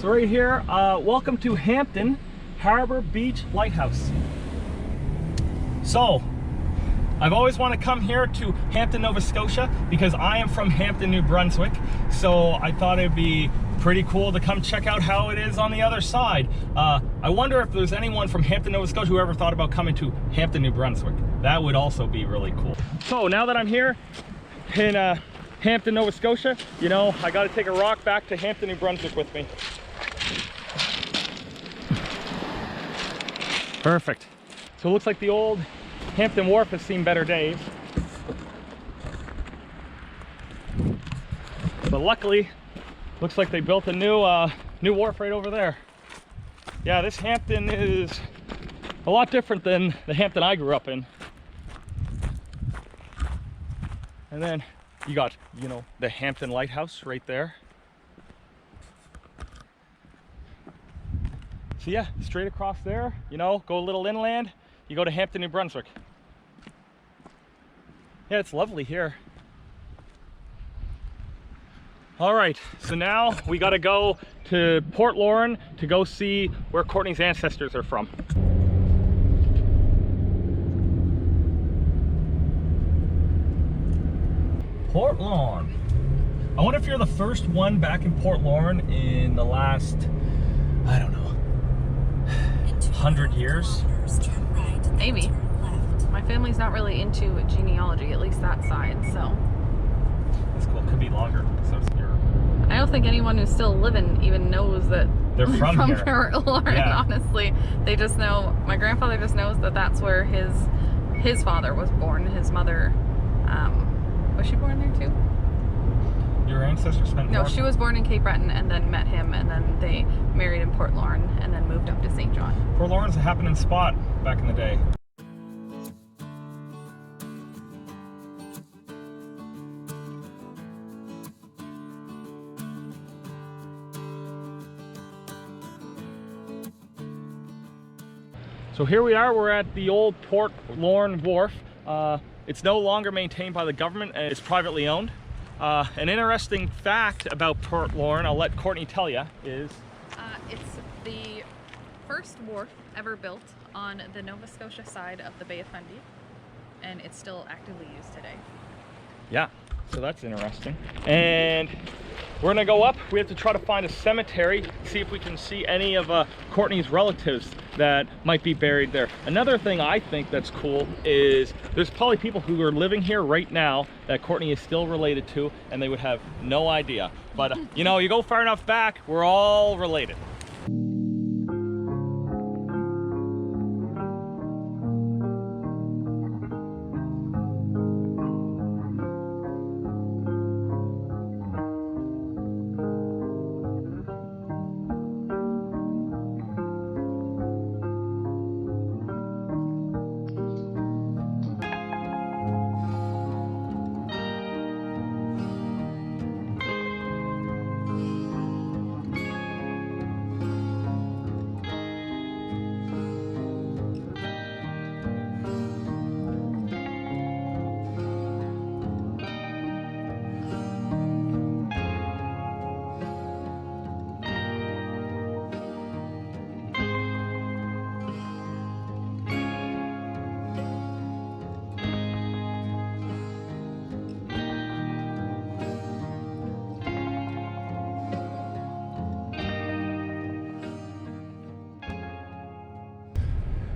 So right here, welcome to Hampton Harbor Beach Lighthouse. So, I've always wanted to come here to Hampton, Nova Scotia because I am from Hampton, New Brunswick. So I thought it'd be pretty cool to come check out how it is on the other side. I wonder if there's anyone from Hampton, Nova Scotia who ever thought about coming to Hampton, New Brunswick. That would also be really cool. So now that I'm here in Hampton, Nova Scotia, you know, I got to take a rock back to Hampton, New Brunswick with me. Perfect. So it looks like the old Hampton Wharf has seen better days. But luckily, looks like they built a new wharf right over there. Yeah, this Hampton is a lot different than the Hampton I grew up in. And then you got, you know, the Hampton Lighthouse right there. So yeah, straight across there, you know, go a little inland, you go to Hampton, New Brunswick. Yeah, it's lovely here. All right, so now we gotta go to Port Lorne to go see where Courtney's ancestors are from. Port Lorne. I wonder if you're the first one back in Port Lorne in the last, I don't know, 100 years? Maybe. My family's not really into genealogy, at least that side, so. That's cool, could be longer. So you're... I don't think anyone who's still living even knows that they're from here. Port Lorne, yeah. Honestly. They just know, my grandfather just knows that that's where his father was born. His mother, was she born there too? Your ancestors spent No, she was born in Cape Breton and then met him, and then they married in Port Lorne and then moved up to St. John. Port Lorne's a happening spot back in the day. So here we are, we're at the old Port Lorne Wharf. It's no longer maintained by the government and it's privately owned. An interesting fact about Port Lorne, I'll let Courtney tell you, is... it's the first wharf ever built on the Nova Scotia side of the Bay of Fundy, and it's still actively used today. Yeah, so that's interesting. And we're gonna go up. We have to try to find a cemetery, see if we can see any of Courtney's relatives that might be buried there. Another thing I think that's cool is there's probably people who are living here right now that Courtney is still related to, and they would have no idea. But you know, you go far enough back, we're all related.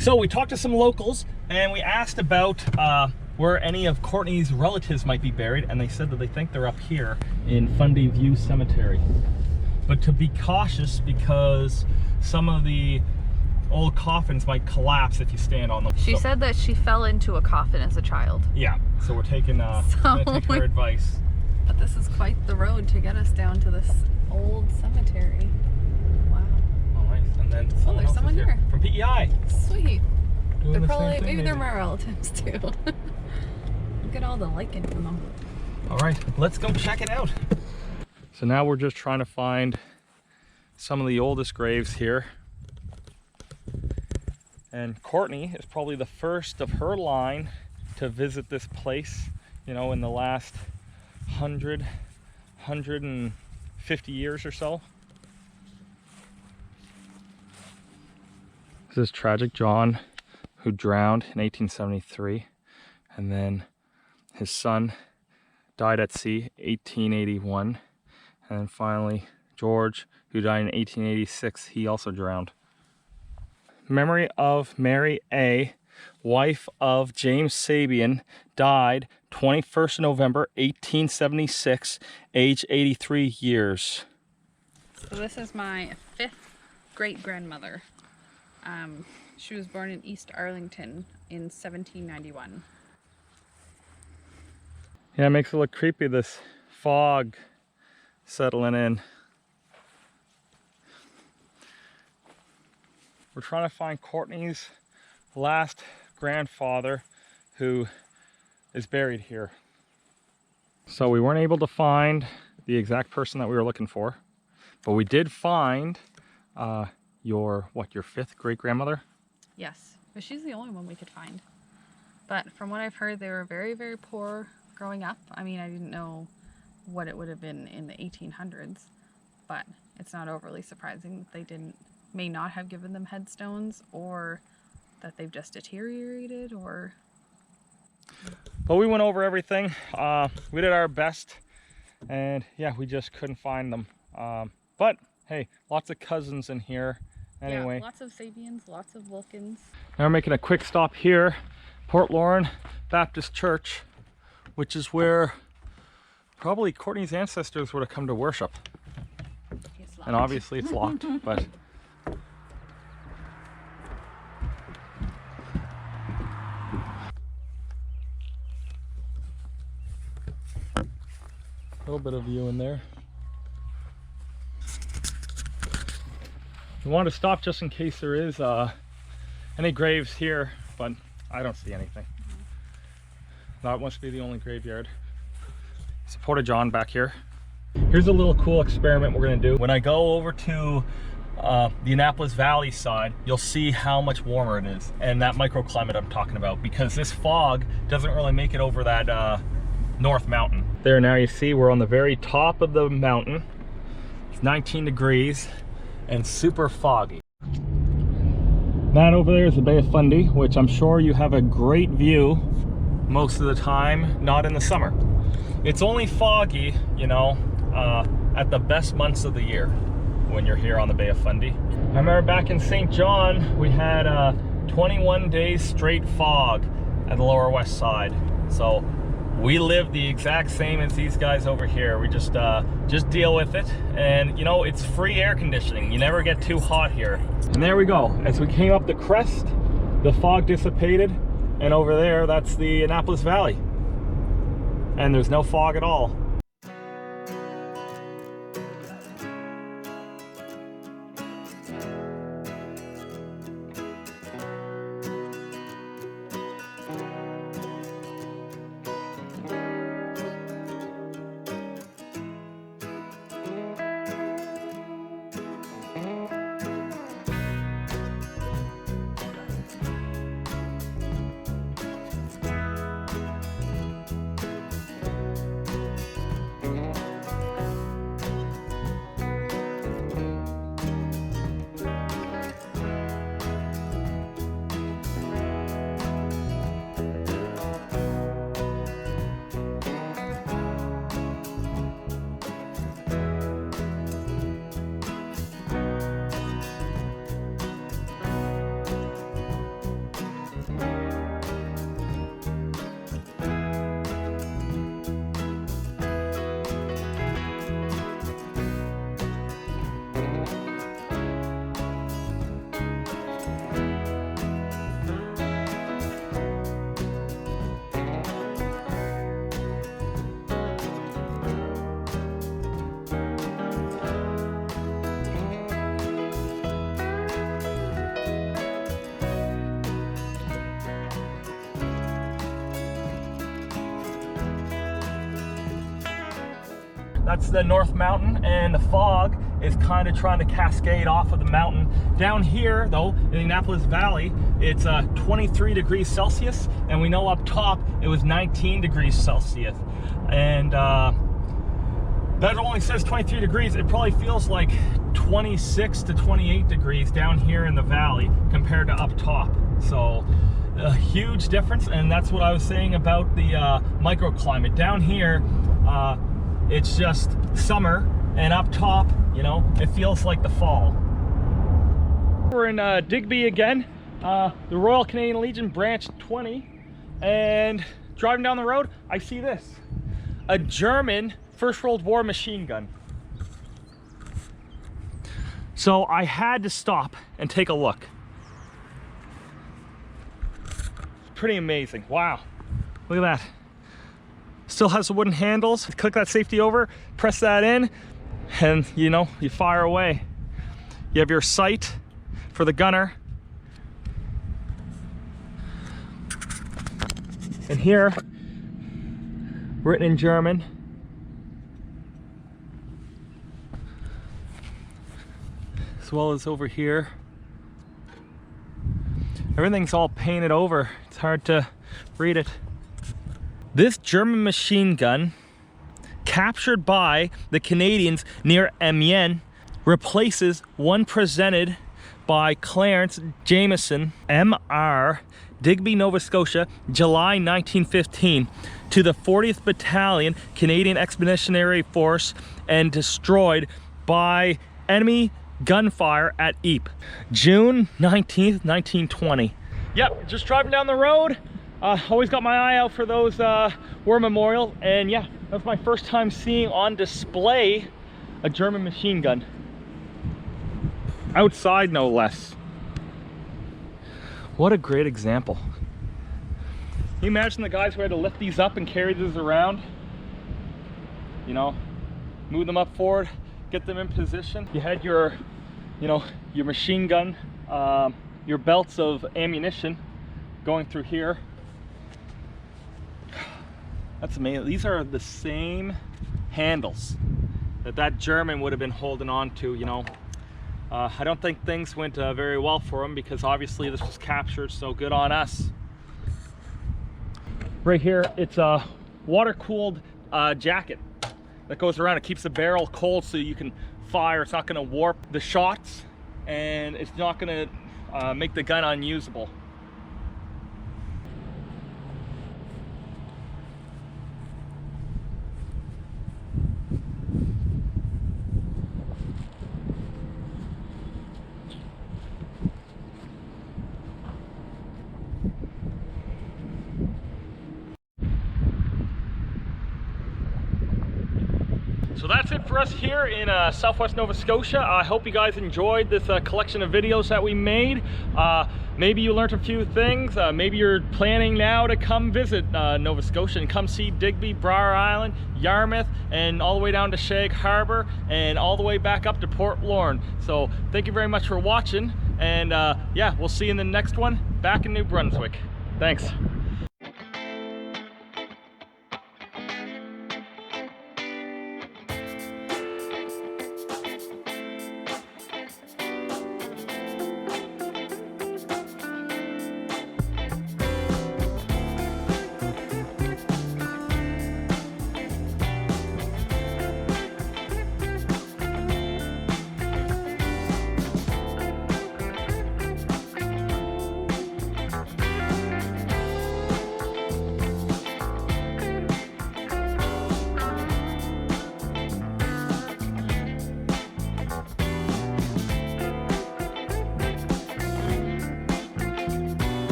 So we talked to some locals and we asked about where any of Courtney's relatives might be buried, and they said that they think they're up here in Fundy View Cemetery. But to be cautious because some of the old coffins might collapse if you stand on them. She said that she fell into a coffin as a child. Yeah, so we're taking gonna take her advice. But this is quite the road to get us down to this old cemetery. Wow. Oh, nice. And then there's someone here. From PEI. Sweet. They're probably, maybe they're my relatives too. Look at all the lichen from them. All right, let's go check it out. So now we're just trying to find some of the oldest graves here. And Courtney is probably the first of her line to visit this place, you know, in the last 150 years or so. This is tragic John, who drowned in 1873, and then his son died at sea 1881, and then finally George, who died in 1886, he also drowned. Memory of Mary A., wife of James Sabian, died 21st November 1876, age 83 years. So this is my 5th great-grandmother. She was born in East Arlington in 1791. Yeah, it makes it look creepy, this fog settling in. We're trying to find Courtney's last grandfather, who is buried here. So we weren't able to find the exact person that we were looking for, but we did find your 5th great-grandmother? Yes, but she's the only one we could find. But from what I've heard, they were very, very poor growing up. I mean, I didn't know what it would have been in the 1800s, but it's not overly surprising that they may not have given them headstones, or that they've just deteriorated, or... But we went over everything. We did our best, and yeah, we just couldn't find them. But hey, lots of cousins in here anyway. Yeah, lots of Sabians, lots of Wilkins. Now we're making a quick stop here, Port Lorne Baptist Church, which is where probably Courtney's ancestors would have come to worship. And obviously it's locked, but... A little bit of view in there. We wanted to stop just in case there is any graves here, but I don't see anything. That must be the only graveyard. It's a Porta John back here. Here's a little cool experiment we're gonna do. When I go over to the Annapolis Valley side, you'll see how much warmer it is, and that microclimate I'm talking about, because this fog doesn't really make it over that North Mountain. There, now you see we're on the very top of the mountain. It's 19 degrees and super foggy. That over there is the Bay of Fundy, which I'm sure you have a great view most of the time, not in the summer. It's only foggy, you know, at the best months of the year when you're here on the Bay of Fundy. I remember back in St. John, we had 21 days straight fog at the Lower West Side. So we live the exact same as these guys over here. We just deal with it, and you know, it's free air conditioning. You never get too hot here. And there we go. As we came up the crest, the fog dissipated, and over there, that's the Annapolis Valley. And there's no fog at all. That's the North Mountain, and the fog is kind of trying to cascade off of the mountain. Down here, though, in the Annapolis Valley, it's 23 degrees Celsius, and we know up top it was 19 degrees Celsius. And that only says 23 degrees. It probably feels like 26 to 28 degrees down here in the valley compared to up top. So a huge difference, and that's what I was saying about the microclimate. Down here, it's just summer, and up top, you know, it feels like the fall. We're in Digby again, the Royal Canadian Legion Branch 20, and driving down the road, I see this. A German First World War machine gun. So I had to stop and take a look. Pretty amazing. Wow, look at that. Still has the wooden handles. Click that safety over, press that in, and you know, you fire away. You have your sight for the gunner. And here, written in German, as well as over here. Everything's all painted over. It's hard to read it. This German machine gun, captured by the Canadians near Amiens, replaces one presented by Clarence Jameson, M.R., Digby, Nova Scotia, July 1915, to the 40th Battalion, Canadian Expeditionary Force, and destroyed by enemy gunfire at Ypres, June 19th, 1920. Yep, just driving down the road. Always got my eye out for those war memorials, and yeah, that's my first time seeing on display a German machine gun. Outside, no less. What a great example. Can you imagine the guys who had to lift these up and carry these around? You know, move them up forward, get them in position. You had your, you know, your machine gun, your belts of ammunition going through here. That's amazing. These are the same handles that German would have been holding on to, you know. I don't think things went very well for him, because obviously this was captured, so good on us. Right here, it's a water-cooled jacket that goes around. It keeps the barrel cold so you can fire. It's not going to warp the shots, and it's not going to make the gun unusable. So that's it for us here in Southwest Nova Scotia. I hope you guys enjoyed this collection of videos that we made. Maybe you learned a few things. Maybe you're planning now to come visit Nova Scotia and come see Digby, Briar Island, Yarmouth, and all the way down to Shag Harbour, and all the way back up to Port Lorne. So thank you very much for watching, and yeah, we'll see you in the next one back in New Brunswick. Thanks.